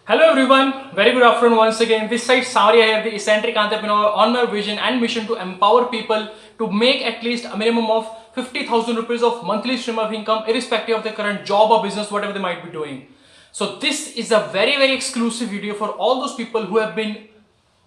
Hello everyone, very good afternoon once again. This side Samaria here, the eccentric entrepreneur on my vision and mission to empower people to make at least a minimum of 50,000 rupees of monthly stream of income irrespective of their current job or business, whatever they might be doing. So this is a very exclusive video for all those people who have been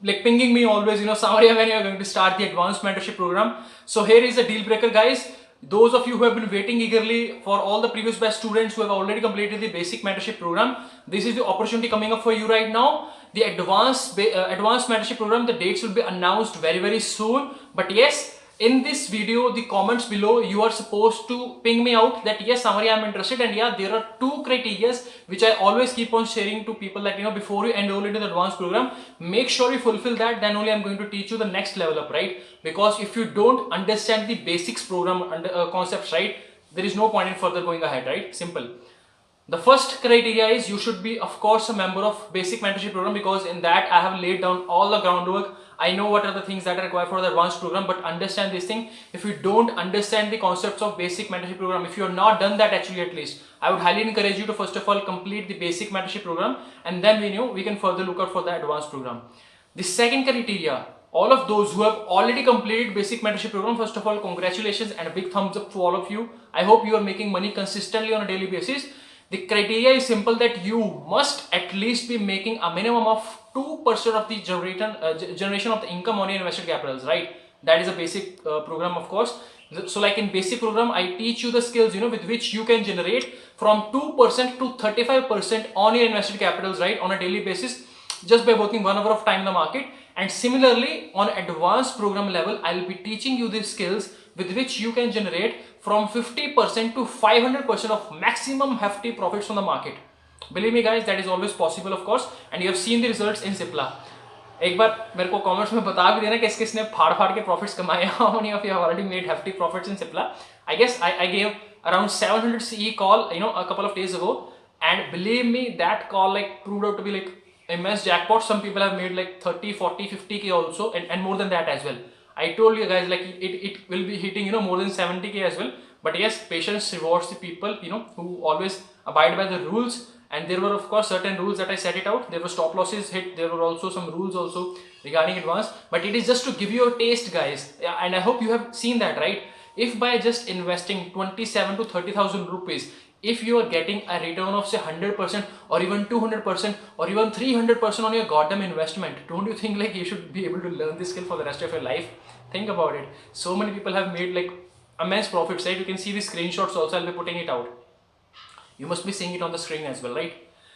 like pinging me always, Samaria, when you are going to start the advanced mentorship program. So here is a deal breaker, guys. Those of you who have been waiting eagerly for all the previous batch students who have already completed the basic mentorship program, this is the opportunity coming up for you right now. The advanced mentorship program, the dates will be announced very soon. But yes, in this video, the comments below, you are supposed to ping me out that yes, Samaria, I'm interested, and yeah, there are two criteria which I always keep on sharing to people that before you enroll into the advanced program, make sure you fulfill that. Then only I'm going to teach you the next level up, right? Because if you don't understand the basics program and concepts, right, there is no point in further going ahead, right? Simple. The first criteria is you should be, of course, a member of basic mentorship program, because in that I have laid down all the groundwork. I know what are the things that are required for the advanced program, but understand this thing. If you don't understand the concepts of basic mentorship program, if you have not done that actually, at least I would highly encourage you to first of all complete the basic mentorship program, and then we can further look out for the advanced program. The second criteria, all of those who have already completed basic mentorship program, first of all, congratulations and a big thumbs up to all of you. I hope you are making money consistently on a daily basis. The criteria is simple, that you must at least be making a minimum of 2% of the generation of the income on your invested capitals, right? That is a basic program, of course. So like in basic program, I teach you the skills, with which you can generate from 2% to 35% on your invested capitals, right, on a daily basis, just by working 1 hour of time in the market. And similarly, on advanced program level, I will be teaching you these skills with which you can generate from 50% to 500% of maximum hefty profits from the market. Believe me guys, that is always possible, of course, and you have seen the results in Cipla. एक बार मेरे को comments में बता भी देना किस किसने फाड़ के प्रॉफिट्स कमाए. How many of you have already made hefty profits in Cipla? I guess I gave around 700 CE call, a couple of days ago, and believe me, that call like proved out to be like immense jackpot. Some people have made like 30, 40, 50k also, and more than that as well. I told you guys, like it will be hitting more than 70k as well. But yes, patience rewards the people who always abide by the rules. And there were of course certain rules that I set it out. There were stop losses hit, there were also some rules also regarding advance, but it is just to give you a taste, guys. And I hope you have seen that, right? If by just investing 27 to 30,000 rupees, if you are getting a return of say 100% or even 200% or even 300% on your goddamn investment, don't you think like you should be able to learn this skill for the rest of your life? Think about it. So many people have made like immense profits, right? You can see the screenshots also, I'll be putting it out. You must be seeing it on the screen as well, right?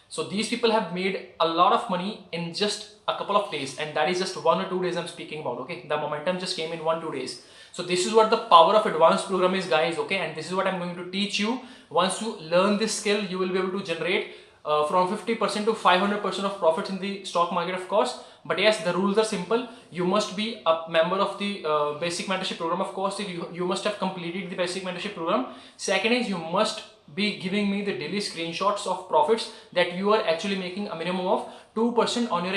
So these people have made a lot of money in just a couple of days, and that is just 1 or 2 days I'm speaking about, okay? The momentum just came in 1-2 days. So this is what the power of advanced program is, guys, okay? And this is what I'm going to teach you. Once you learn this skill, you will be able to generate from 50% to 500% of profits in the stock market, of course. But yes, the rules are simple. You must be a member of the basic mentorship program, of course. You must have completed the basic mentorship program. Second is you must be giving me the daily screenshots of profits that you are actually making a minimum of 2% on your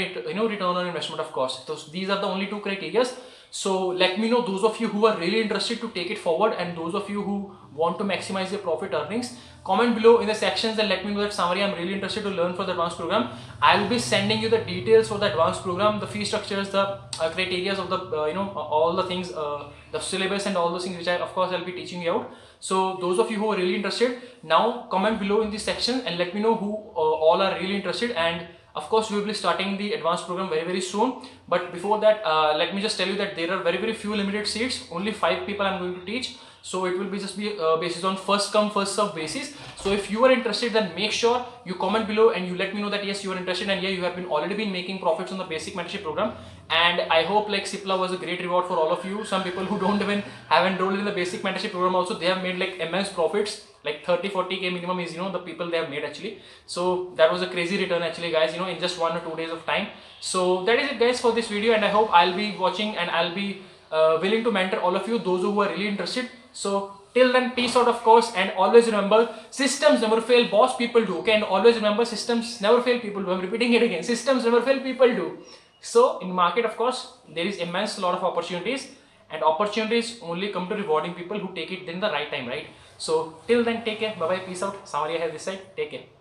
return on investment, of course. So these are the only two criteria. So let me know those of you who are really interested to take it forward, and those of you who want to maximize your profit earnings. Comment below in the sections and let me know that Samaria, I'm really interested to learn for the advanced program. I'll be sending you the details for the advanced program, the fee structures, the criteria of the all the things, the syllabus and all those things which of course I'll be teaching you out. So those of you who are really interested, now comment below in this section and let me know who all are really interested. And of course, we will be starting the advanced program very soon. But before that, let me just tell you that there are very few limited seats. Only 5 people I'm going to teach. So it will be just be basis on first come first serve basis. So if you are interested, then make sure you comment below and you let me know that yes, you are interested, and yeah, you have already been making profits on the basic mentorship program. And I hope like Cipla was a great reward for all of you. Some people who don't even have enrolled in the basic mentorship program also, they have made like immense profits. Like 30-40k minimum is the people they have made actually. So that was a crazy return actually, guys, in just 1 or 2 days of time. So that is it, guys, for this video, and I hope I'll be watching and I'll be willing to mentor all of you, those who are really interested. So till then, peace out, of course, and always remember, systems never fail, boss, people do. Okay, and always remember, systems never fail, people do. I'm repeating it again, systems never fail, people do. So in market, of course, there is immense lot of opportunities, and opportunities only come to rewarding people who take it in the right time, right? So till then, take care, bye bye, peace out. Samaria here this side, take care.